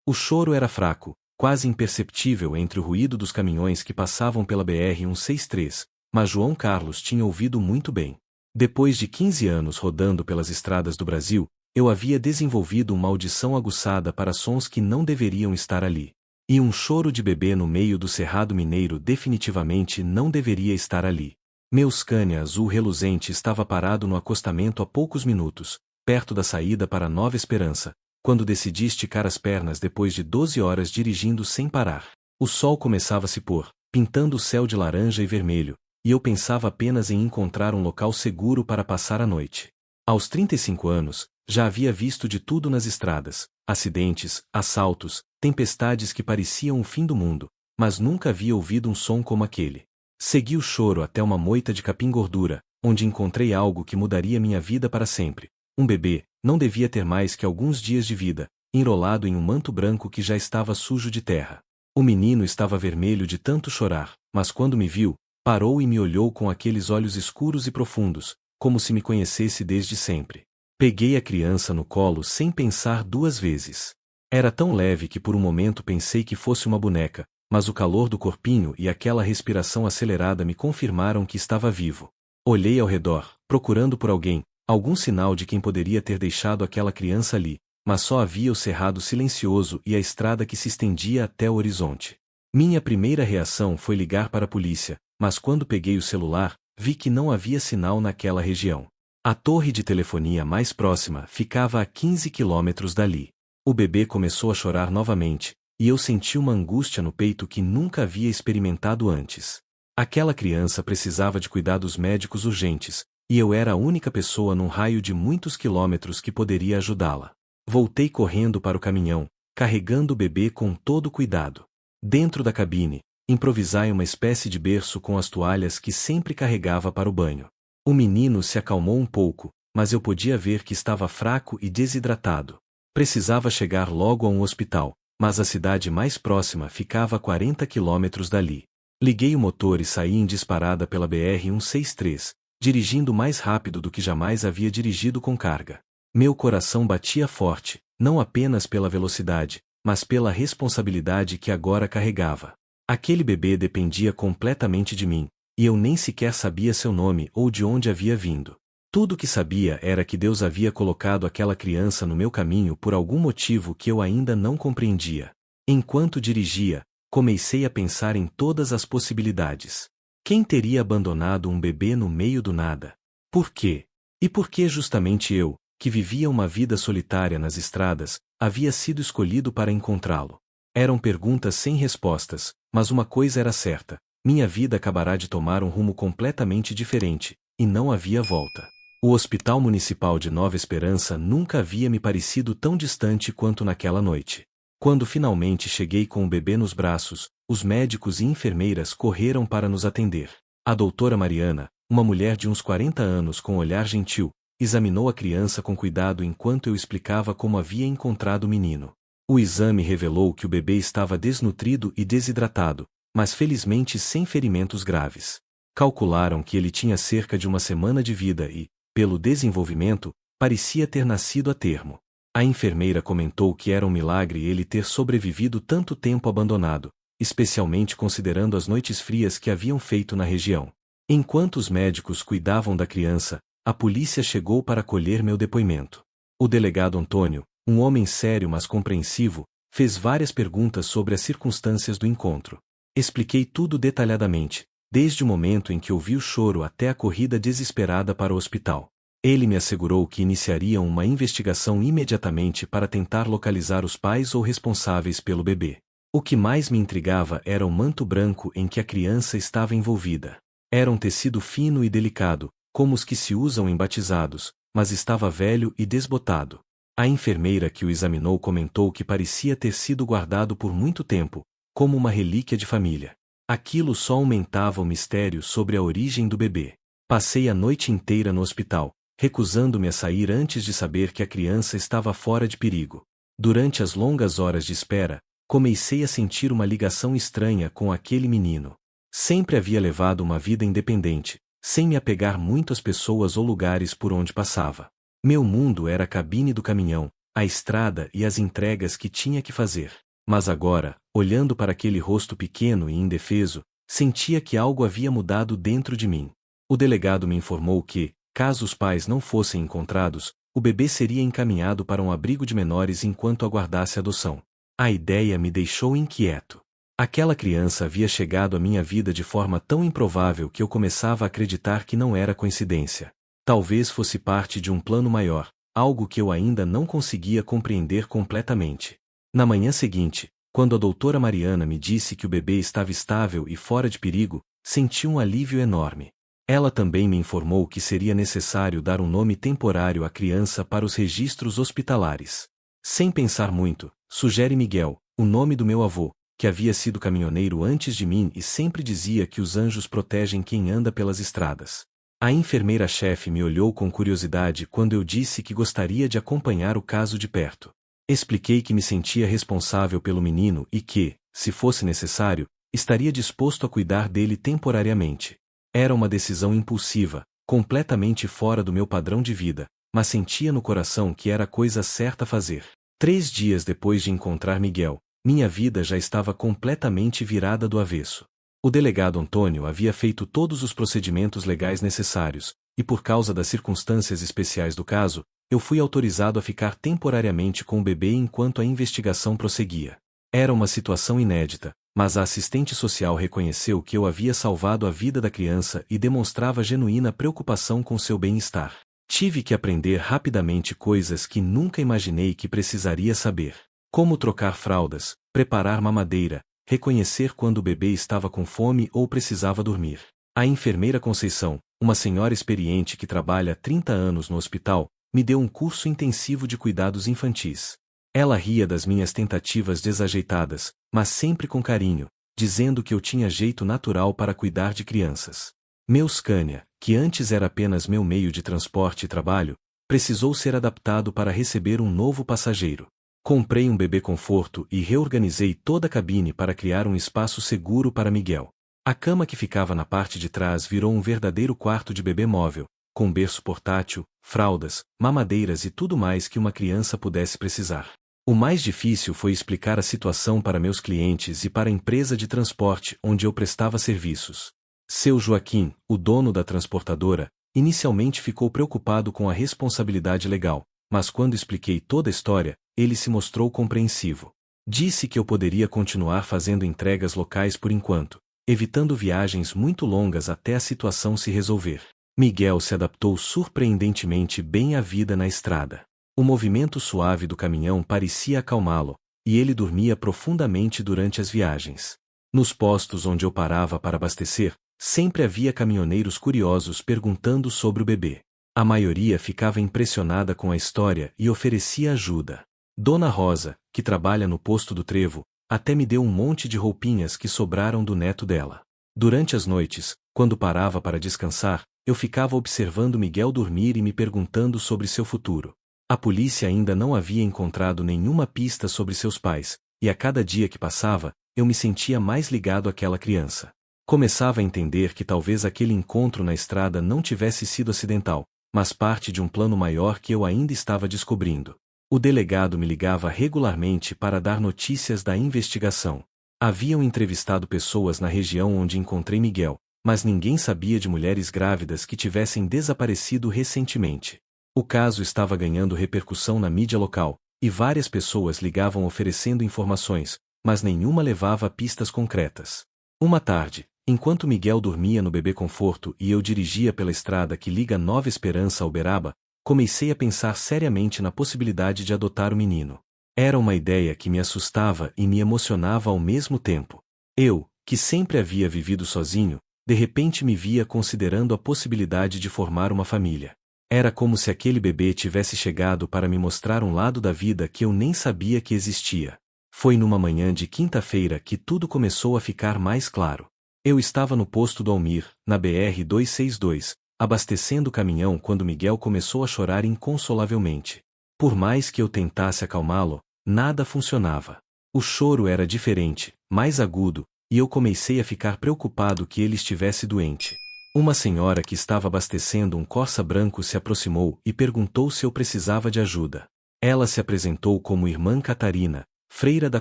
O choro era fraco, quase imperceptível entre o ruído dos caminhões que passavam pela BR-163, mas João Carlos tinha ouvido muito bem. Depois de 15 anos rodando pelas estradas do Brasil, eu havia desenvolvido uma audição aguçada para sons que não deveriam estar ali. E um choro de bebê no meio do Cerrado Mineiro definitivamente não deveria estar ali. Meu Scania azul reluzente estava parado no acostamento há poucos minutos, perto da saída para Nova Esperança, quando decidi esticar as pernas depois de 12 horas dirigindo sem parar. O sol começava a se pôr, pintando o céu de laranja e vermelho, e eu pensava apenas em encontrar um local seguro para passar a noite. Aos 35 anos, já havia visto de tudo nas estradas: acidentes, assaltos, tempestades que pareciam o fim do mundo, mas nunca havia ouvido um som como aquele. Segui o choro até uma moita de capim-gordura, onde encontrei algo que mudaria minha vida para sempre. Um bebê, não devia ter mais que alguns dias de vida, enrolado em um manto branco que já estava sujo de terra. O menino estava vermelho de tanto chorar, mas quando me viu, parou e me olhou com aqueles olhos escuros e profundos, como se me conhecesse desde sempre. Peguei a criança no colo sem pensar duas vezes. Era tão leve que por um momento pensei que fosse uma boneca, mas o calor do corpinho e aquela respiração acelerada me confirmaram que estava vivo. Olhei ao redor, procurando por alguém, algum sinal de quem poderia ter deixado aquela criança ali, mas só havia o cerrado silencioso e a estrada que se estendia até o horizonte. Minha primeira reação foi ligar para a polícia, mas quando peguei o celular, vi que não havia sinal naquela região. A torre de telefonia mais próxima ficava a 15 quilômetros dali. O bebê começou a chorar novamente, e eu senti uma angústia no peito que nunca havia experimentado antes. Aquela criança precisava de cuidados médicos urgentes, e eu era a única pessoa num raio de muitos quilômetros que poderia ajudá-la. Voltei correndo para o caminhão, carregando o bebê com todo cuidado. Dentro da cabine, improvisai uma espécie de berço com as toalhas que sempre carregava para o banho. O menino se acalmou um pouco, mas eu podia ver que estava fraco e desidratado. Precisava chegar logo a um hospital, mas a cidade mais próxima ficava a 40 quilômetros dali. Liguei o motor e saí em disparada pela BR-163, dirigindo mais rápido do que jamais havia dirigido com carga. Meu coração batia forte, não apenas pela velocidade, mas pela responsabilidade que agora carregava. Aquele bebê dependia completamente de mim, e eu nem sequer sabia seu nome ou de onde havia vindo. Tudo o que sabia era que Deus havia colocado aquela criança no meu caminho por algum motivo que eu ainda não compreendia. Enquanto dirigia, comecei a pensar em todas as possibilidades. Quem teria abandonado um bebê no meio do nada? Por quê? E por que justamente eu, que vivia uma vida solitária nas estradas, havia sido escolhido para encontrá-lo? Eram perguntas sem respostas, mas uma coisa era certa: minha vida acabará de tomar um rumo completamente diferente, e não havia volta. O Hospital Municipal de Nova Esperança nunca havia me parecido tão distante quanto naquela noite. Quando finalmente cheguei com o bebê nos braços, os médicos e enfermeiras correram para nos atender. A doutora Mariana, uma mulher de uns 40 anos com olhar gentil, examinou a criança com cuidado enquanto eu explicava como havia encontrado o menino. O exame revelou que o bebê estava desnutrido e desidratado, mas felizmente sem ferimentos graves. Calcularam que ele tinha cerca de uma semana de vida e, pelo desenvolvimento, parecia ter nascido a termo. A enfermeira comentou que era um milagre ele ter sobrevivido tanto tempo abandonado, especialmente considerando as noites frias que haviam feito na região. Enquanto os médicos cuidavam da criança, a polícia chegou para colher meu depoimento. O delegado Antônio, um homem sério mas compreensivo, fez várias perguntas sobre as circunstâncias do encontro. Expliquei tudo detalhadamente, desde o momento em que ouvi o choro até a corrida desesperada para o hospital. Ele me assegurou que iniciariam uma investigação imediatamente para tentar localizar os pais ou responsáveis pelo bebê. O que mais me intrigava era o manto branco em que a criança estava envolvida. Era um tecido fino e delicado, como os que se usam em batizados, mas estava velho e desbotado. A enfermeira que o examinou comentou que parecia ter sido guardado por muito tempo, como uma relíquia de família. Aquilo só aumentava o mistério sobre a origem do bebê. Passei a noite inteira no hospital, recusando-me a sair antes de saber que a criança estava fora de perigo. Durante as longas horas de espera, comecei a sentir uma ligação estranha com aquele menino. Sempre havia levado uma vida independente, sem me apegar muito às pessoas ou lugares por onde passava. Meu mundo era a cabine do caminhão, a estrada e as entregas que tinha que fazer. Mas agora, olhando para aquele rosto pequeno e indefeso, sentia que algo havia mudado dentro de mim. O delegado me informou que, caso os pais não fossem encontrados, o bebê seria encaminhado para um abrigo de menores enquanto aguardasse adoção. A ideia me deixou inquieto. Aquela criança havia chegado à minha vida de forma tão improvável que eu começava a acreditar que não era coincidência. Talvez fosse parte de um plano maior, algo que eu ainda não conseguia compreender completamente. Na manhã seguinte, quando a doutora Mariana me disse que o bebê estava estável e fora de perigo, senti um alívio enorme. Ela também me informou que seria necessário dar um nome temporário à criança para os registros hospitalares. Sem pensar muito, sugere Miguel, o nome do meu avô, que havia sido caminhoneiro antes de mim e sempre dizia que os anjos protegem quem anda pelas estradas. A enfermeira-chefe me olhou com curiosidade quando eu disse que gostaria de acompanhar o caso de perto. Expliquei que me sentia responsável pelo menino e que, se fosse necessário, estaria disposto a cuidar dele temporariamente. Era uma decisão impulsiva, completamente fora do meu padrão de vida, mas sentia no coração que era a coisa certa a fazer. 3 dias depois de encontrar Miguel, minha vida já estava completamente virada do avesso. O delegado Antônio havia feito todos os procedimentos legais necessários, e por causa das circunstâncias especiais do caso, eu fui autorizado a ficar temporariamente com o bebê enquanto a investigação prosseguia. Era uma situação inédita, mas a assistente social reconheceu que eu havia salvado a vida da criança e demonstrava genuína preocupação com seu bem-estar. Tive que aprender rapidamente coisas que nunca imaginei que precisaria saber. Como trocar fraldas, preparar mamadeira, reconhecer quando o bebê estava com fome ou precisava dormir. A enfermeira Conceição, uma senhora experiente que trabalha há 30 anos no hospital, me deu um curso intensivo de cuidados infantis. Ela ria das minhas tentativas desajeitadas, mas sempre com carinho, dizendo que eu tinha jeito natural para cuidar de crianças. Meu Scania, que antes era apenas meu meio de transporte e trabalho, precisou ser adaptado para receber um novo passageiro. Comprei um bebê conforto e reorganizei toda a cabine para criar um espaço seguro para Miguel. A cama que ficava na parte de trás virou um verdadeiro quarto de bebê móvel, com berço portátil, fraldas, mamadeiras e tudo mais que uma criança pudesse precisar. O mais difícil foi explicar a situação para meus clientes e para a empresa de transporte onde eu prestava serviços. Seu Joaquim, o dono da transportadora, inicialmente ficou preocupado com a responsabilidade legal, mas quando expliquei toda a história, ele se mostrou compreensivo. Disse que eu poderia continuar fazendo entregas locais por enquanto, evitando viagens muito longas até a situação se resolver. Miguel se adaptou surpreendentemente bem à vida na estrada. O movimento suave do caminhão parecia acalmá-lo, e ele dormia profundamente durante as viagens. Nos postos onde eu parava para abastecer, sempre havia caminhoneiros curiosos perguntando sobre o bebê. A maioria ficava impressionada com a história e oferecia ajuda. Dona Rosa, que trabalha no posto do Trevo, até me deu um monte de roupinhas que sobraram do neto dela. Durante as noites, quando parava para descansar, eu ficava observando Miguel dormir e me perguntando sobre seu futuro. A polícia ainda não havia encontrado nenhuma pista sobre seus pais, e a cada dia que passava, eu me sentia mais ligado àquela criança. Começava a entender que talvez aquele encontro na estrada não tivesse sido acidental, mas parte de um plano maior que eu ainda estava descobrindo. O delegado me ligava regularmente para dar notícias da investigação. Haviam entrevistado pessoas na região onde encontrei Miguel, mas ninguém sabia de mulheres grávidas que tivessem desaparecido recentemente. O caso estava ganhando repercussão na mídia local, e várias pessoas ligavam oferecendo informações, mas nenhuma levava a pistas concretas. Uma tarde, enquanto Miguel dormia no bebê conforto e eu dirigia pela estrada que liga Nova Esperança a Uberaba, comecei a pensar seriamente na possibilidade de adotar o menino. Era uma ideia que me assustava e me emocionava ao mesmo tempo. Eu, que sempre havia vivido sozinho, de repente me via considerando a possibilidade de formar uma família. Era como se aquele bebê tivesse chegado para me mostrar um lado da vida que eu nem sabia que existia. Foi numa manhã de quinta-feira que tudo começou a ficar mais claro. Eu estava no posto do Almir, na BR-262, abastecendo o caminhão quando Miguel começou a chorar inconsolavelmente. Por mais que eu tentasse acalmá-lo, nada funcionava. O choro era diferente, mais agudo, e eu comecei a ficar preocupado que ele estivesse doente. Uma senhora que estava abastecendo um Corsa branco se aproximou e perguntou se eu precisava de ajuda. Ela se apresentou como irmã Catarina, freira da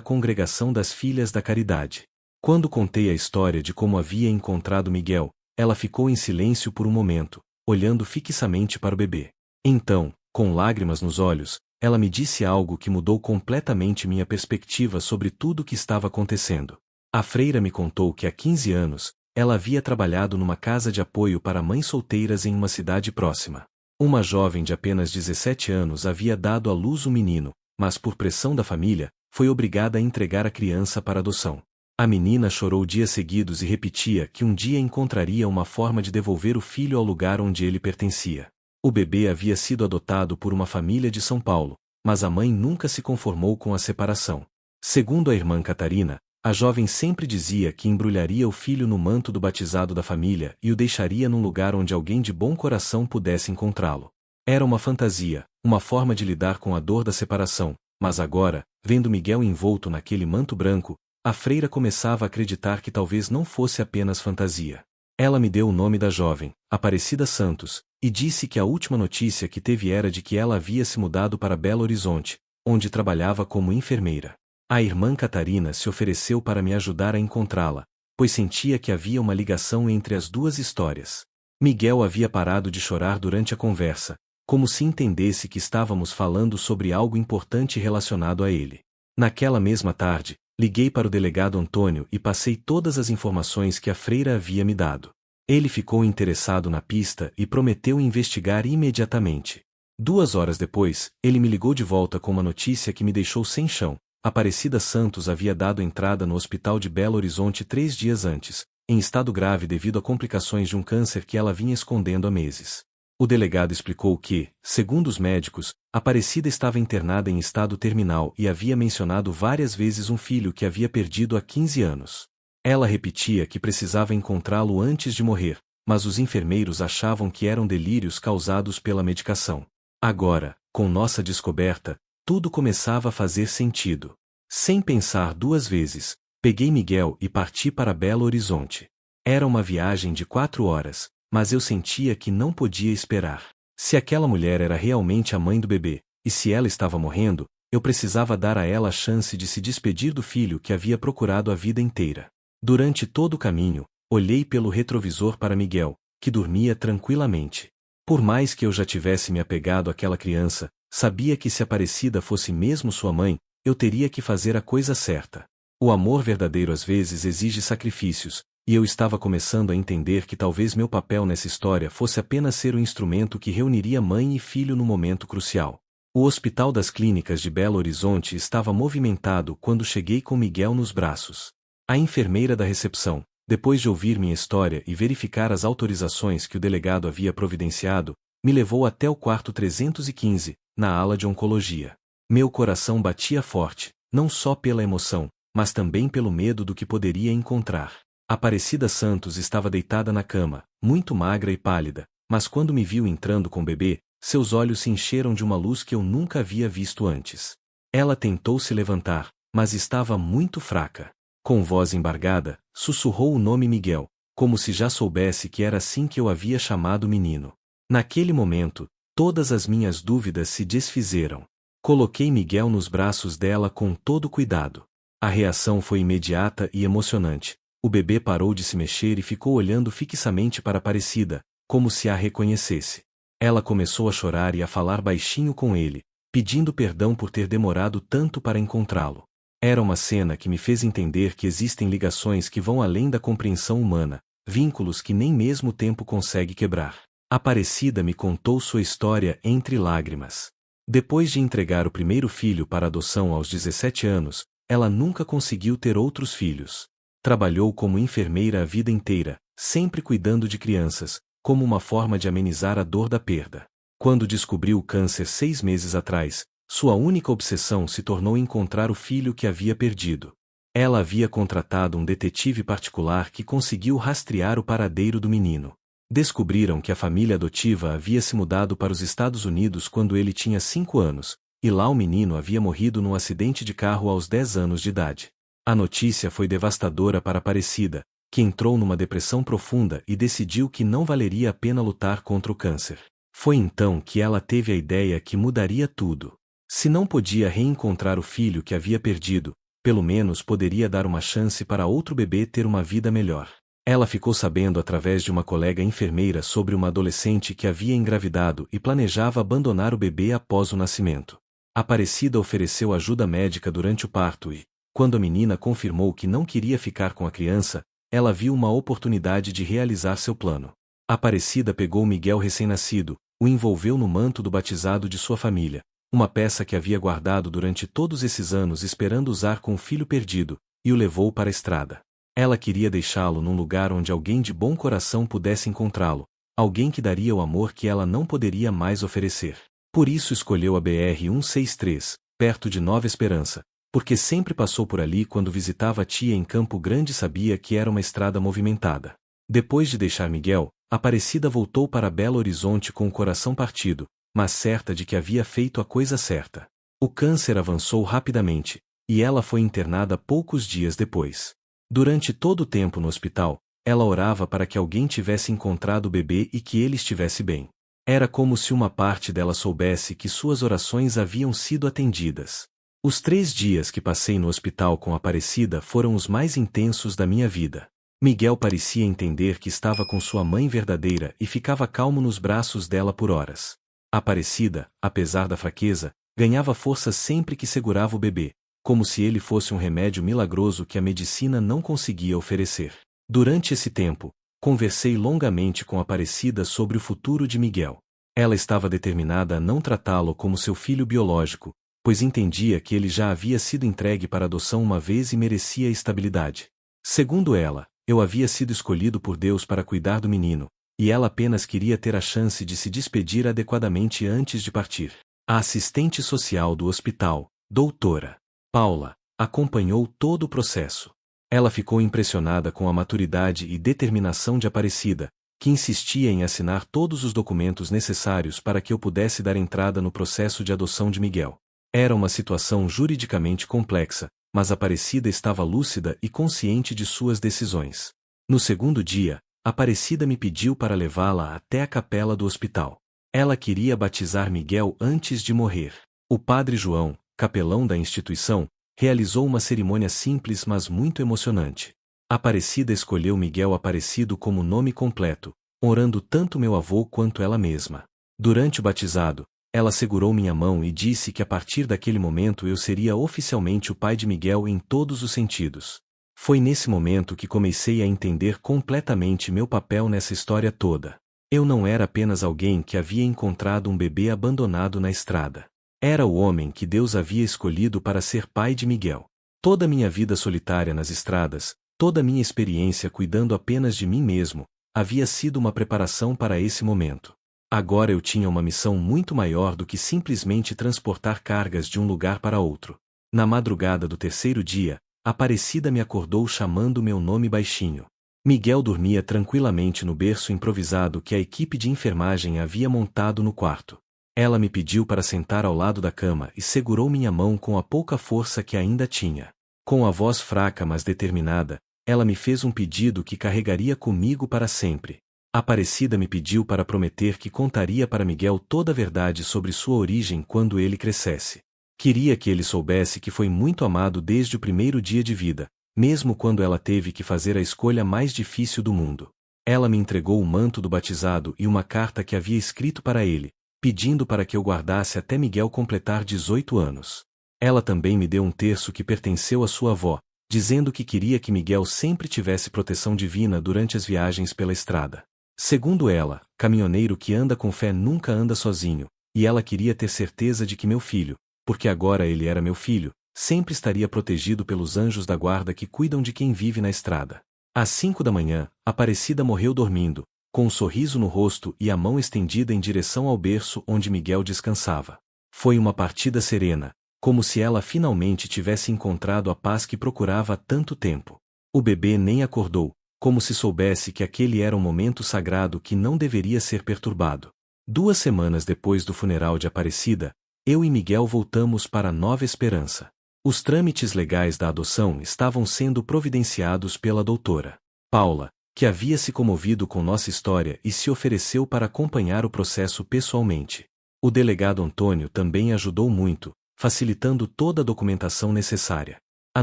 Congregação das Filhas da Caridade. Quando contei a história de como havia encontrado Miguel, ela ficou em silêncio por um momento, olhando fixamente para o bebê. Então, com lágrimas nos olhos, ela me disse algo que mudou completamente minha perspectiva sobre tudo o que estava acontecendo. A freira me contou que há 15 anos, ela havia trabalhado numa casa de apoio para mães solteiras em uma cidade próxima. Uma jovem de apenas 17 anos havia dado à luz um menino, mas por pressão da família, foi obrigada a entregar a criança para adoção. A menina chorou dias seguidos e repetia que um dia encontraria uma forma de devolver o filho ao lugar onde ele pertencia. O bebê havia sido adotado por uma família de São Paulo, mas a mãe nunca se conformou com a separação. Segundo a irmã Catarina, a jovem sempre dizia que embrulharia o filho no manto do batizado da família e o deixaria num lugar onde alguém de bom coração pudesse encontrá-lo. Era uma fantasia, uma forma de lidar com a dor da separação, mas agora, vendo Miguel envolto naquele manto branco, a freira começava a acreditar que talvez não fosse apenas fantasia. Ela me deu o nome da jovem, Aparecida Santos, e disse que a última notícia que teve era de que ela havia se mudado para Belo Horizonte, onde trabalhava como enfermeira. A irmã Catarina se ofereceu para me ajudar a encontrá-la, pois sentia que havia uma ligação entre as duas histórias. Miguel havia parado de chorar durante a conversa, como se entendesse que estávamos falando sobre algo importante relacionado a ele. Naquela mesma tarde, liguei para o delegado Antônio e passei todas as informações que a freira havia me dado. Ele ficou interessado na pista e prometeu investigar imediatamente. 2 horas depois, ele me ligou de volta com uma notícia que me deixou sem chão. Aparecida Santos havia dado entrada no hospital de Belo Horizonte 3 dias antes, em estado grave devido a complicações de um câncer que ela vinha escondendo há meses. O delegado explicou que, segundo os médicos, Aparecida estava internada em estado terminal e havia mencionado várias vezes um filho que havia perdido há 15 anos. Ela repetia que precisava encontrá-lo antes de morrer, mas os enfermeiros achavam que eram delírios causados pela medicação. Agora, com nossa descoberta, tudo começava a fazer sentido. Sem pensar 2 vezes, peguei Miguel e parti para Belo Horizonte. Era uma viagem de 4 horas, mas eu sentia que não podia esperar. Se aquela mulher era realmente a mãe do bebê, e se ela estava morrendo, eu precisava dar a ela a chance de se despedir do filho que havia procurado a vida inteira. Durante todo o caminho, olhei pelo retrovisor para Miguel, que dormia tranquilamente. Por mais que eu já tivesse me apegado àquela criança, sabia que se Aparecida fosse mesmo sua mãe, eu teria que fazer a coisa certa. O amor verdadeiro às vezes exige sacrifícios, e eu estava começando a entender que talvez meu papel nessa história fosse apenas ser o instrumento que reuniria mãe e filho no momento crucial. O Hospital das Clínicas de Belo Horizonte estava movimentado quando cheguei com Miguel nos braços. A enfermeira da recepção, depois de ouvir minha história e verificar as autorizações que o delegado havia providenciado, me levou até o quarto 315, na ala de oncologia. Meu coração batia forte, não só pela emoção, mas também pelo medo do que poderia encontrar. Aparecida Santos estava deitada na cama, muito magra e pálida, mas quando me viu entrando com o bebê, seus olhos se encheram de uma luz que eu nunca havia visto antes. Ela tentou se levantar, mas estava muito fraca. Com voz embargada, sussurrou o nome Miguel, como se já soubesse que era assim que eu havia chamado o menino. Naquele momento, todas as minhas dúvidas se desfizeram. Coloquei Miguel nos braços dela com todo cuidado. A reação foi imediata e emocionante. O bebê parou de se mexer e ficou olhando fixamente para Aparecida, como se a reconhecesse. Ela começou a chorar e a falar baixinho com ele, pedindo perdão por ter demorado tanto para encontrá-lo. Era uma cena que me fez entender que existem ligações que vão além da compreensão humana, vínculos que nem mesmo o tempo consegue quebrar. Aparecida me contou sua história entre lágrimas. Depois de entregar o primeiro filho para adoção aos 17 anos, ela nunca conseguiu ter outros filhos. Trabalhou como enfermeira a vida inteira, sempre cuidando de crianças, como uma forma de amenizar a dor da perda. Quando descobriu o câncer 6 meses atrás, sua única obsessão se tornou encontrar o filho que havia perdido. Ela havia contratado um detetive particular que conseguiu rastrear o paradeiro do menino. Descobriram que a família adotiva havia se mudado para os Estados Unidos quando ele tinha 5 anos, e lá o menino havia morrido num acidente de carro aos 10 anos de idade. A notícia foi devastadora para Aparecida, que entrou numa depressão profunda e decidiu que não valeria a pena lutar contra o câncer. Foi então que ela teve a ideia que mudaria tudo. Se não podia reencontrar o filho que havia perdido, pelo menos poderia dar uma chance para outro bebê ter uma vida melhor. Ela ficou sabendo através de uma colega enfermeira sobre uma adolescente que havia engravidado e planejava abandonar o bebê após o nascimento. Aparecida ofereceu ajuda médica durante o parto e, quando a menina confirmou que não queria ficar com a criança, ela viu uma oportunidade de realizar seu plano. Aparecida pegou Miguel recém-nascido, o envolveu no manto do batizado de sua família, uma peça que havia guardado durante todos esses anos esperando usar com o filho perdido, e o levou para a estrada. Ela queria deixá-lo num lugar onde alguém de bom coração pudesse encontrá-lo, alguém que daria o amor que ela não poderia mais oferecer. Por isso escolheu a BR-163, perto de Nova Esperança, porque sempre passou por ali quando visitava a tia em Campo Grande e sabia que era uma estrada movimentada. Depois de deixar Miguel, Aparecida voltou para Belo Horizonte com o coração partido, mas certa de que havia feito a coisa certa. O câncer avançou rapidamente, e ela foi internada poucos dias depois. Durante todo o tempo no hospital, ela orava para que alguém tivesse encontrado o bebê e que ele estivesse bem. Era como se uma parte dela soubesse que suas orações haviam sido atendidas. Os 3 dias que passei no hospital com Aparecida foram os mais intensos da minha vida. Miguel parecia entender que estava com sua mãe verdadeira e ficava calmo nos braços dela por horas. Aparecida, apesar da fraqueza, ganhava força sempre que segurava o bebê, como se ele fosse um remédio milagroso que a medicina não conseguia oferecer. Durante esse tempo, conversei longamente com Aparecida sobre o futuro de Miguel. Ela estava determinada a não tratá-lo como seu filho biológico, pois entendia que ele já havia sido entregue para adoção uma vez e merecia estabilidade. Segundo ela, eu havia sido escolhido por Deus para cuidar do menino, e ela apenas queria ter a chance de se despedir adequadamente antes de partir. A assistente social do hospital, doutora Paula, acompanhou todo o processo. Ela ficou impressionada com a maturidade e determinação de Aparecida, que insistia em assinar todos os documentos necessários para que eu pudesse dar entrada no processo de adoção de Miguel. Era uma situação juridicamente complexa, mas Aparecida estava lúcida e consciente de suas decisões. No segundo dia, Aparecida me pediu para levá-la até a capela do hospital. Ela queria batizar Miguel antes de morrer. O padre João, capelão da instituição, realizou uma cerimônia simples mas muito emocionante. Aparecida escolheu Miguel Aparecido como nome completo, honrando tanto meu avô quanto ela mesma. Durante o batizado, ela segurou minha mão e disse que a partir daquele momento eu seria oficialmente o pai de Miguel em todos os sentidos. Foi nesse momento que comecei a entender completamente meu papel nessa história toda. Eu não era apenas alguém que havia encontrado um bebê abandonado na estrada. Era o homem que Deus havia escolhido para ser pai de Miguel. Toda a minha vida solitária nas estradas, toda a minha experiência cuidando apenas de mim mesmo, havia sido uma preparação para esse momento. Agora eu tinha uma missão muito maior do que simplesmente transportar cargas de um lugar para outro. Na madrugada do 3º dia, Aparecida me acordou chamando meu nome baixinho. Miguel dormia tranquilamente no berço improvisado que a equipe de enfermagem havia montado no quarto. Ela me pediu para sentar ao lado da cama e segurou minha mão com a pouca força que ainda tinha. Com a voz fraca mas determinada, ela me fez um pedido que carregaria comigo para sempre. Aparecida me pediu para prometer que contaria para Miguel toda a verdade sobre sua origem quando ele crescesse. Queria que ele soubesse que foi muito amado desde o primeiro dia de vida, mesmo quando ela teve que fazer a escolha mais difícil do mundo. Ela me entregou o manto do batizado e uma carta que havia escrito para ele, pedindo para que eu guardasse até Miguel completar 18 anos. Ela também me deu um terço que pertenceu à sua avó, dizendo que queria que Miguel sempre tivesse proteção divina durante as viagens pela estrada. Segundo ela, caminhoneiro que anda com fé nunca anda sozinho, e ela queria ter certeza de que meu filho, porque agora ele era meu filho, sempre estaria protegido pelos anjos da guarda que cuidam de quem vive na estrada. Às 5 da manhã, Aparecida morreu dormindo, com um sorriso no rosto e a mão estendida em direção ao berço onde Miguel descansava. Foi uma partida serena, como se ela finalmente tivesse encontrado a paz que procurava há tanto tempo. O bebê nem acordou, como se soubesse que aquele era um momento sagrado que não deveria ser perturbado. 2 semanas depois do funeral de Aparecida, eu e Miguel voltamos para Nova Esperança. Os trâmites legais da adoção estavam sendo providenciados pela doutora Paula, que havia se comovido com nossa história e se ofereceu para acompanhar o processo pessoalmente. O delegado Antônio também ajudou muito, facilitando toda a documentação necessária. A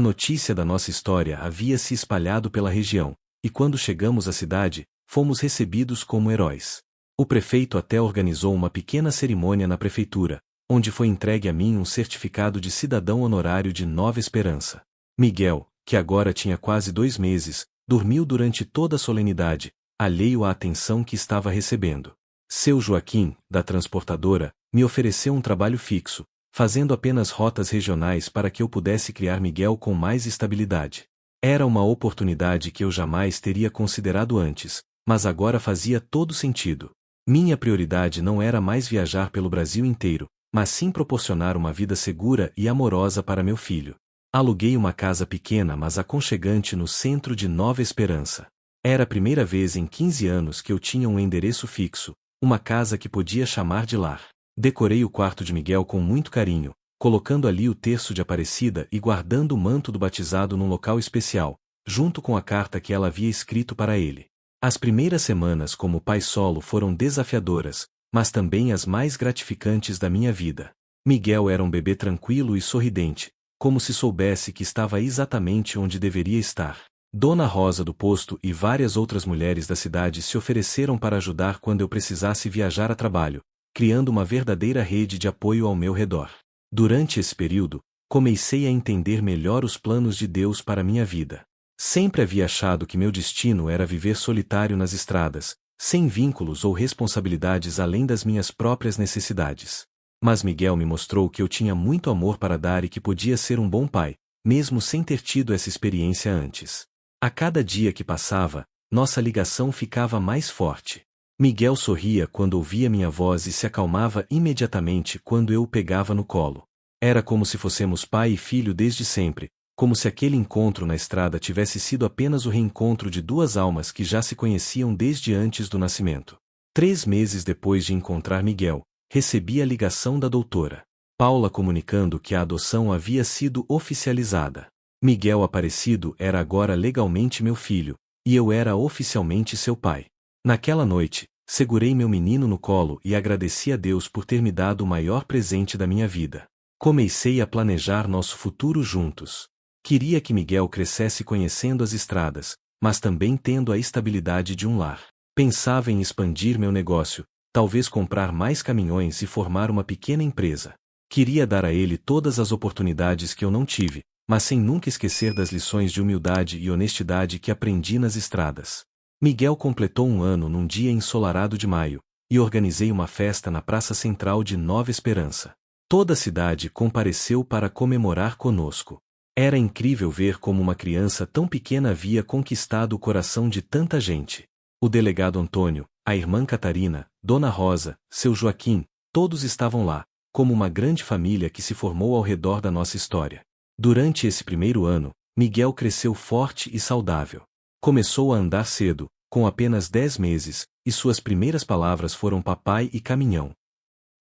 notícia da nossa história havia se espalhado pela região, e quando chegamos à cidade, fomos recebidos como heróis. O prefeito até organizou uma pequena cerimônia na prefeitura, onde foi entregue a mim um certificado de cidadão honorário de Nova Esperança. Miguel, que agora tinha quase 2 meses, dormiu durante toda a solenidade, alheio à atenção que estava recebendo. Seu Joaquim, da transportadora, me ofereceu um trabalho fixo, fazendo apenas rotas regionais para que eu pudesse criar Miguel com mais estabilidade. Era uma oportunidade que eu jamais teria considerado antes, mas agora fazia todo sentido. Minha prioridade não era mais viajar pelo Brasil inteiro, mas sim proporcionar uma vida segura e amorosa para meu filho. Aluguei uma casa pequena mas aconchegante no centro de Nova Esperança. Era a primeira vez em 15 anos que eu tinha um endereço fixo, uma casa que podia chamar de lar. Decorei o quarto de Miguel com muito carinho, colocando ali o terço de Aparecida e guardando o manto do batizado num local especial, junto com a carta que ela havia escrito para ele. As primeiras semanas como pai solo foram desafiadoras, mas também as mais gratificantes da minha vida. Miguel era um bebê tranquilo e sorridente, como se soubesse que estava exatamente onde deveria estar. Dona Rosa do posto e várias outras mulheres da cidade se ofereceram para ajudar quando eu precisasse viajar a trabalho, criando uma verdadeira rede de apoio ao meu redor. Durante esse período, comecei a entender melhor os planos de Deus para minha vida. Sempre havia achado que meu destino era viver solitário nas estradas, sem vínculos ou responsabilidades além das minhas próprias necessidades. Mas Miguel me mostrou que eu tinha muito amor para dar e que podia ser um bom pai, mesmo sem ter tido essa experiência antes. A cada dia que passava, nossa ligação ficava mais forte. Miguel sorria quando ouvia minha voz e se acalmava imediatamente quando eu o pegava no colo. Era como se fôssemos pai e filho desde sempre, como se aquele encontro na estrada tivesse sido apenas o reencontro de duas almas que já se conheciam desde antes do nascimento. 3 meses depois de encontrar Miguel, recebi a ligação da doutora Paula comunicando que a adoção havia sido oficializada. Miguel Aparecido era agora legalmente meu filho, e eu era oficialmente seu pai. Naquela noite, segurei meu menino no colo e agradeci a Deus por ter me dado o maior presente da minha vida. Comecei a planejar nosso futuro juntos. Queria que Miguel crescesse conhecendo as estradas, mas também tendo a estabilidade de um lar. Pensava em expandir meu negócio, talvez comprar mais caminhões e formar uma pequena empresa. Queria dar a ele todas as oportunidades que eu não tive, mas sem nunca esquecer das lições de humildade e honestidade que aprendi nas estradas. Miguel completou 1 ano num dia ensolarado de maio, e organizei uma festa na Praça Central de Nova Esperança. Toda a cidade compareceu para comemorar conosco. Era incrível ver como uma criança tão pequena havia conquistado o coração de tanta gente. O delegado Antônio, a irmã Catarina, Dona Rosa, seu Joaquim, todos estavam lá, como uma grande família que se formou ao redor da nossa história. Durante esse primeiro ano, Miguel cresceu forte e saudável. Começou a andar cedo, com apenas 10 meses, e suas primeiras palavras foram papai e caminhão.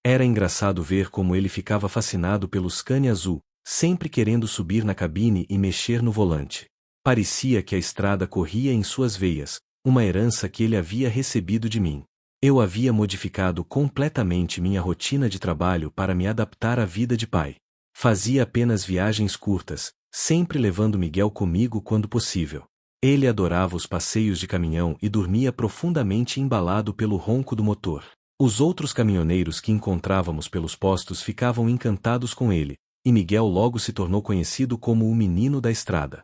Era engraçado ver como ele ficava fascinado pelo Scania azul, sempre querendo subir na cabine e mexer no volante. Parecia que a estrada corria em suas veias, uma herança que ele havia recebido de mim. Eu havia modificado completamente minha rotina de trabalho para me adaptar à vida de pai. Fazia apenas viagens curtas, sempre levando Miguel comigo quando possível. Ele adorava os passeios de caminhão e dormia profundamente embalado pelo ronco do motor. Os outros caminhoneiros que encontrávamos pelos postos ficavam encantados com ele, e Miguel logo se tornou conhecido como o menino da estrada.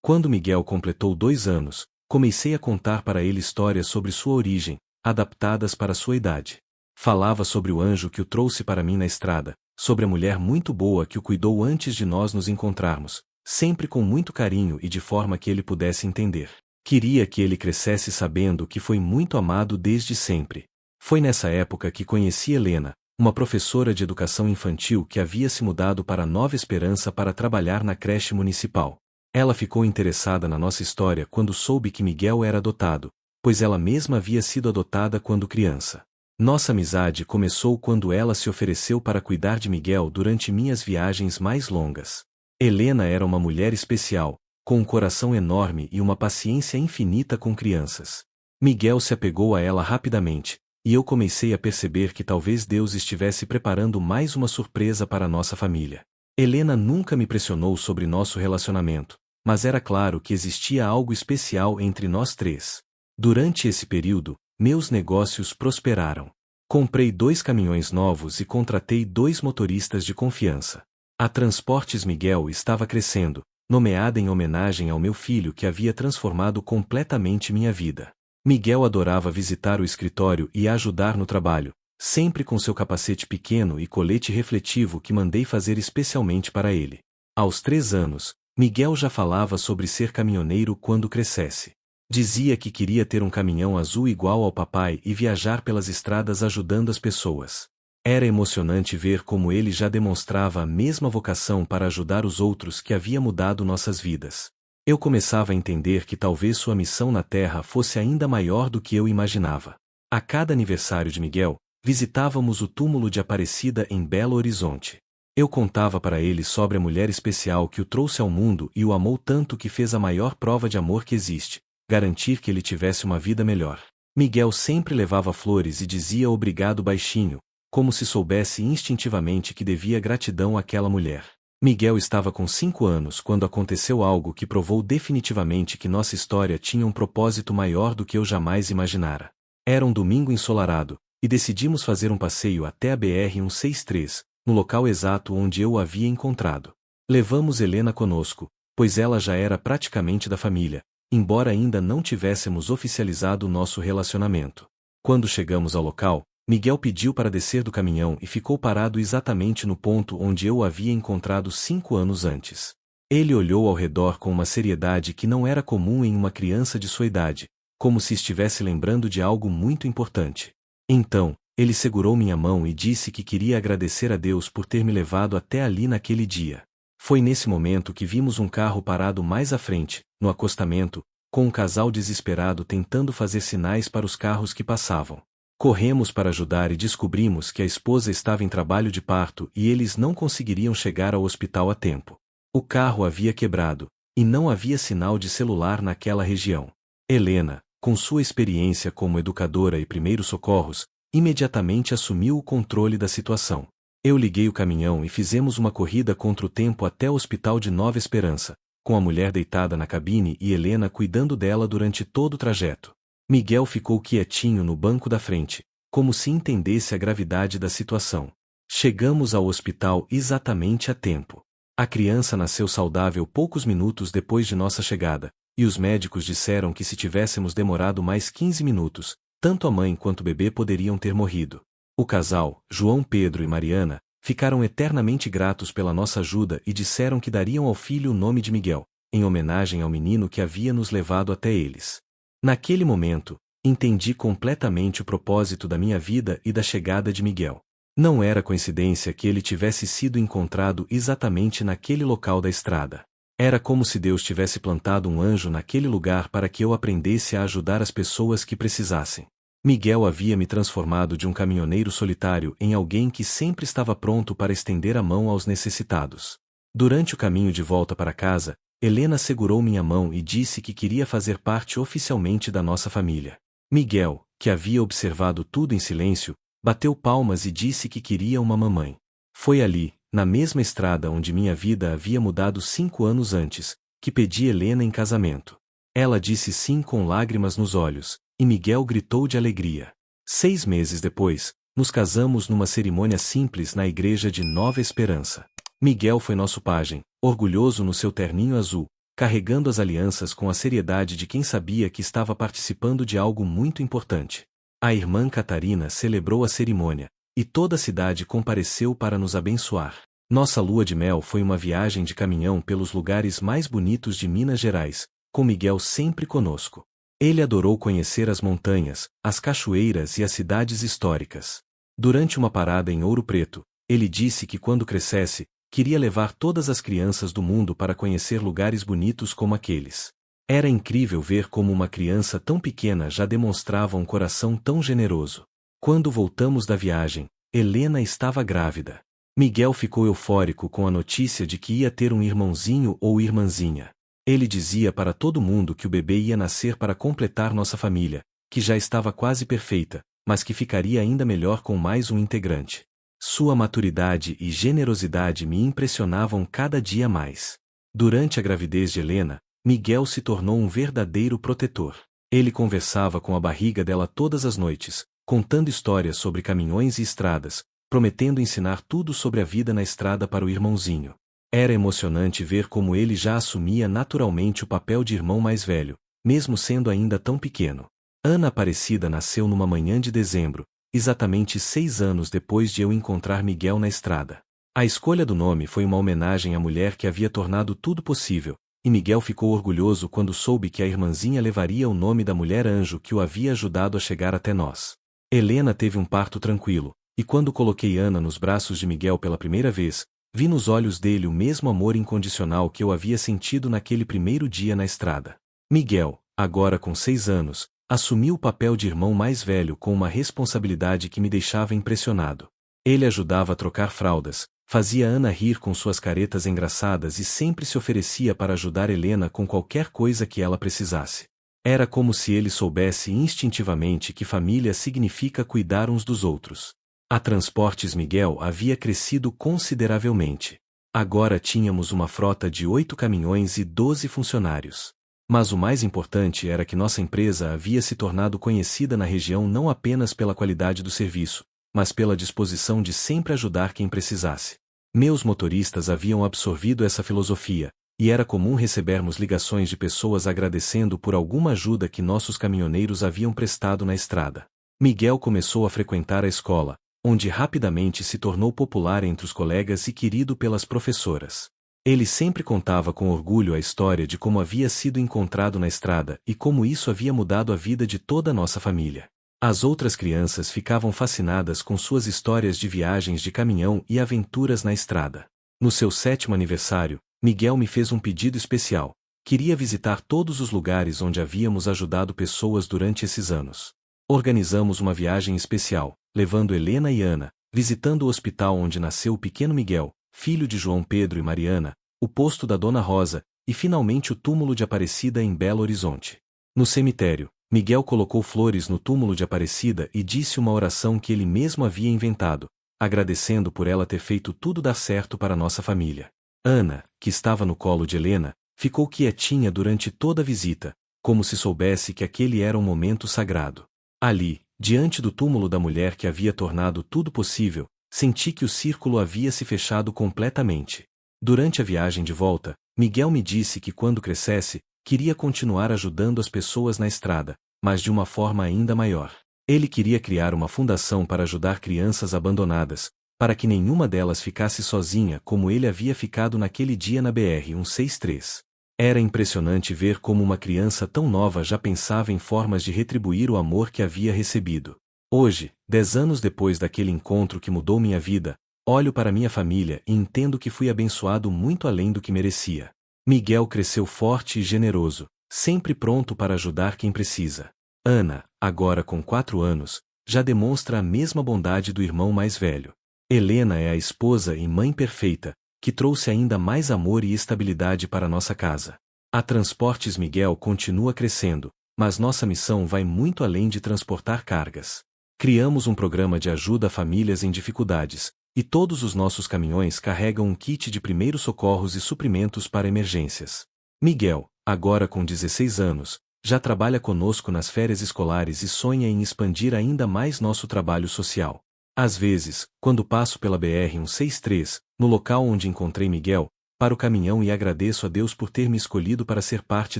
Quando Miguel completou 2 anos, comecei a contar para ele histórias sobre sua origem, adaptadas para sua idade. Falava sobre o anjo que o trouxe para mim na estrada, sobre a mulher muito boa que o cuidou antes de nós nos encontrarmos, sempre com muito carinho e de forma que ele pudesse entender. Queria que ele crescesse sabendo que foi muito amado desde sempre. Foi nessa época que conheci Helena, uma professora de educação infantil que havia se mudado para Nova Esperança para trabalhar na creche municipal. Ela ficou interessada na nossa história quando soube que Miguel era adotado, pois ela mesma havia sido adotada quando criança. Nossa amizade começou quando ela se ofereceu para cuidar de Miguel durante minhas viagens mais longas. Helena era uma mulher especial, com um coração enorme e uma paciência infinita com crianças. Miguel se apegou a ela rapidamente, e eu comecei a perceber que talvez Deus estivesse preparando mais uma surpresa para nossa família. Helena nunca me pressionou sobre nosso relacionamento, mas era claro que existia algo especial entre nós três. Durante esse período, meus negócios prosperaram. Comprei 2 caminhões novos e contratei 2 motoristas de confiança. A Transportes Miguel estava crescendo, nomeada em homenagem ao meu filho que havia transformado completamente minha vida. Miguel adorava visitar o escritório e ajudar no trabalho, sempre com seu capacete pequeno e colete refletivo que mandei fazer especialmente para ele. Aos 3 anos, Miguel já falava sobre ser caminhoneiro quando crescesse. Dizia que queria ter um caminhão azul igual ao papai e viajar pelas estradas ajudando as pessoas. Era emocionante ver como ele já demonstrava a mesma vocação para ajudar os outros que havia mudado nossas vidas. Eu começava a entender que talvez sua missão na Terra fosse ainda maior do que eu imaginava. A cada aniversário de Miguel, visitávamos o túmulo de Aparecida em Belo Horizonte. Eu contava para ele sobre a mulher especial que o trouxe ao mundo e o amou tanto que fez a maior prova de amor que existe, garantir que ele tivesse uma vida melhor. Miguel sempre levava flores e dizia obrigado baixinho, como se soubesse instintivamente que devia gratidão àquela mulher. Miguel estava com 5 anos quando aconteceu algo que provou definitivamente que nossa história tinha um propósito maior do que eu jamais imaginara. Era um domingo ensolarado, e decidimos fazer um passeio até a BR-163, no local exato onde eu o havia encontrado. Levamos Helena conosco, pois ela já era praticamente da família, embora ainda não tivéssemos oficializado nosso relacionamento. Quando chegamos ao local, Miguel pediu para descer do caminhão e ficou parado exatamente no ponto onde eu o havia encontrado 5 anos antes. Ele olhou ao redor com uma seriedade que não era comum em uma criança de sua idade, como se estivesse lembrando de algo muito importante. Então, ele segurou minha mão e disse que queria agradecer a Deus por ter me levado até ali naquele dia. Foi nesse momento que vimos um carro parado mais à frente, no acostamento, com um casal desesperado tentando fazer sinais para os carros que passavam. Corremos para ajudar e descobrimos que a esposa estava em trabalho de parto e eles não conseguiriam chegar ao hospital a tempo. O carro havia quebrado, e não havia sinal de celular naquela região. Helena, com sua experiência como educadora e primeiros socorros, imediatamente assumiu o controle da situação. Eu liguei o caminhão e fizemos uma corrida contra o tempo até o hospital de Nova Esperança, com a mulher deitada na cabine e Helena cuidando dela durante todo o trajeto. Miguel ficou quietinho no banco da frente, como se entendesse a gravidade da situação. Chegamos ao hospital exatamente a tempo. A criança nasceu saudável poucos minutos depois de nossa chegada, e os médicos disseram que se tivéssemos demorado mais 15 minutos, tanto a mãe quanto o bebê poderiam ter morrido. O casal, João Pedro e Mariana, ficaram eternamente gratos pela nossa ajuda e disseram que dariam ao filho o nome de Miguel, em homenagem ao menino que havia nos levado até eles. Naquele momento, entendi completamente o propósito da minha vida e da chegada de Miguel. Não era coincidência que ele tivesse sido encontrado exatamente naquele local da estrada. Era como se Deus tivesse plantado um anjo naquele lugar para que eu aprendesse a ajudar as pessoas que precisassem. Miguel havia me transformado de um caminhoneiro solitário em alguém que sempre estava pronto para estender a mão aos necessitados. Durante o caminho de volta para casa, Helena segurou minha mão e disse que queria fazer parte oficialmente da nossa família. Miguel, que havia observado tudo em silêncio, bateu palmas e disse que queria uma mamãe. Foi ali, na mesma estrada onde minha vida havia mudado 5 anos antes, que pedi Helena em casamento. Ela disse sim com lágrimas nos olhos, e Miguel gritou de alegria. 6 meses depois, nos casamos numa cerimônia simples na igreja de Nova Esperança. Miguel foi nosso pajem, orgulhoso no seu terninho azul, carregando as alianças com a seriedade de quem sabia que estava participando de algo muito importante. A irmã Catarina celebrou a cerimônia, e toda a cidade compareceu para nos abençoar. Nossa lua de mel foi uma viagem de caminhão pelos lugares mais bonitos de Minas Gerais, com Miguel sempre conosco. Ele adorou conhecer as montanhas, as cachoeiras e as cidades históricas. Durante uma parada em Ouro Preto, ele disse que quando crescesse, queria levar todas as crianças do mundo para conhecer lugares bonitos como aqueles. Era incrível ver como uma criança tão pequena já demonstrava um coração tão generoso. Quando voltamos da viagem, Helena estava grávida. Miguel ficou eufórico com a notícia de que ia ter um irmãozinho ou irmãzinha. Ele dizia para todo mundo que o bebê ia nascer para completar nossa família, que já estava quase perfeita, mas que ficaria ainda melhor com mais um integrante. Sua maturidade e generosidade me impressionavam cada dia mais. Durante a gravidez de Helena, Miguel se tornou um verdadeiro protetor. Ele conversava com a barriga dela todas as noites, contando histórias sobre caminhões e estradas, prometendo ensinar tudo sobre a vida na estrada para o irmãozinho. Era emocionante ver como ele já assumia naturalmente o papel de irmão mais velho, mesmo sendo ainda tão pequeno. Ana Aparecida nasceu numa manhã de dezembro, exatamente 6 anos depois de eu encontrar Miguel na estrada. A escolha do nome foi uma homenagem à mulher que havia tornado tudo possível, e Miguel ficou orgulhoso quando soube que a irmãzinha levaria o nome da mulher anjo que o havia ajudado a chegar até nós. Helena teve um parto tranquilo, e quando coloquei Ana nos braços de Miguel pela primeira vez, vi nos olhos dele o mesmo amor incondicional que eu havia sentido naquele primeiro dia na estrada. Miguel, agora com 6 anos, assumiu o papel de irmão mais velho com uma responsabilidade que me deixava impressionado. Ele ajudava a trocar fraldas, fazia Ana rir com suas caretas engraçadas e sempre se oferecia para ajudar Helena com qualquer coisa que ela precisasse. Era como se ele soubesse instintivamente que família significa cuidar uns dos outros. A Transportes Miguel havia crescido consideravelmente. Agora tínhamos uma frota de 8 caminhões e 12 funcionários. Mas o mais importante era que nossa empresa havia se tornado conhecida na região não apenas pela qualidade do serviço, mas pela disposição de sempre ajudar quem precisasse. Meus motoristas haviam absorvido essa filosofia, e era comum recebermos ligações de pessoas agradecendo por alguma ajuda que nossos caminhoneiros haviam prestado na estrada. Miguel começou a frequentar a escola, onde rapidamente se tornou popular entre os colegas e querido pelas professoras. Ele sempre contava com orgulho a história de como havia sido encontrado na estrada e como isso havia mudado a vida de toda a nossa família. As outras crianças ficavam fascinadas com suas histórias de viagens de caminhão e aventuras na estrada. No seu 7º aniversário, Miguel me fez um pedido especial. Queria visitar todos os lugares onde havíamos ajudado pessoas durante esses anos. Organizamos uma viagem especial, levando Helena e Ana, visitando o hospital onde nasceu o pequeno Miguel, filho de João Pedro e Mariana, o posto da Dona Rosa, e finalmente o túmulo de Aparecida em Belo Horizonte. No cemitério, Miguel colocou flores no túmulo de Aparecida e disse uma oração que ele mesmo havia inventado, agradecendo por ela ter feito tudo dar certo para nossa família. Ana, que estava no colo de Helena, ficou quietinha durante toda a visita, como se soubesse que aquele era um momento sagrado. Ali, diante do túmulo da mulher que havia tornado tudo possível, senti que o círculo havia se fechado completamente. Durante a viagem de volta, Miguel me disse que quando crescesse, queria continuar ajudando as pessoas na estrada, mas de uma forma ainda maior. Ele queria criar uma fundação para ajudar crianças abandonadas, para que nenhuma delas ficasse sozinha como ele havia ficado naquele dia na BR-163. Era impressionante ver como uma criança tão nova já pensava em formas de retribuir o amor que havia recebido. Hoje, 10 anos depois daquele encontro que mudou minha vida, olho para minha família e entendo que fui abençoado muito além do que merecia. Miguel cresceu forte e generoso, sempre pronto para ajudar quem precisa. Ana, agora com 4 anos, já demonstra a mesma bondade do irmão mais velho. Helena é a esposa e mãe perfeita, que trouxe ainda mais amor e estabilidade para nossa casa. A Transportes Miguel continua crescendo, mas nossa missão vai muito além de transportar cargas. Criamos um programa de ajuda a famílias em dificuldades, e todos os nossos caminhões carregam um kit de primeiros socorros e suprimentos para emergências. Miguel, agora com 16 anos, já trabalha conosco nas férias escolares e sonha em expandir ainda mais nosso trabalho social. Às vezes, quando passo pela BR-163, no local onde encontrei Miguel, paro o caminhão e agradeço a Deus por ter me escolhido para ser parte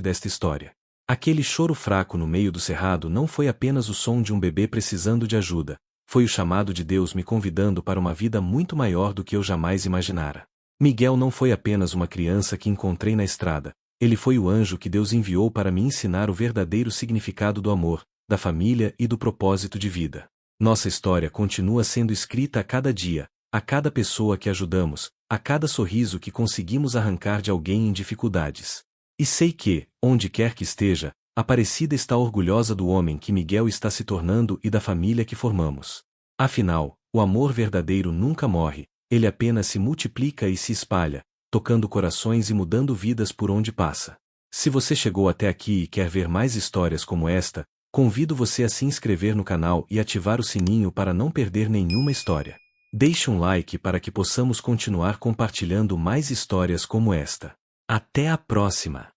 desta história. Aquele choro fraco no meio do cerrado não foi apenas o som de um bebê precisando de ajuda, foi o chamado de Deus me convidando para uma vida muito maior do que eu jamais imaginara. Miguel não foi apenas uma criança que encontrei na estrada, ele foi o anjo que Deus enviou para me ensinar o verdadeiro significado do amor, da família e do propósito de vida. Nossa história continua sendo escrita a cada dia, a cada pessoa que ajudamos, a cada sorriso que conseguimos arrancar de alguém em dificuldades. E sei que, onde quer que esteja, Aparecida está orgulhosa do homem que Miguel está se tornando e da família que formamos. Afinal, o amor verdadeiro nunca morre, ele apenas se multiplica e se espalha, tocando corações e mudando vidas por onde passa. Se você chegou até aqui e quer ver mais histórias como esta, Convido você a se inscrever no canal e ativar o sininho para não perder nenhuma história. Deixe um like para que possamos continuar compartilhando mais histórias como esta. Até a próxima!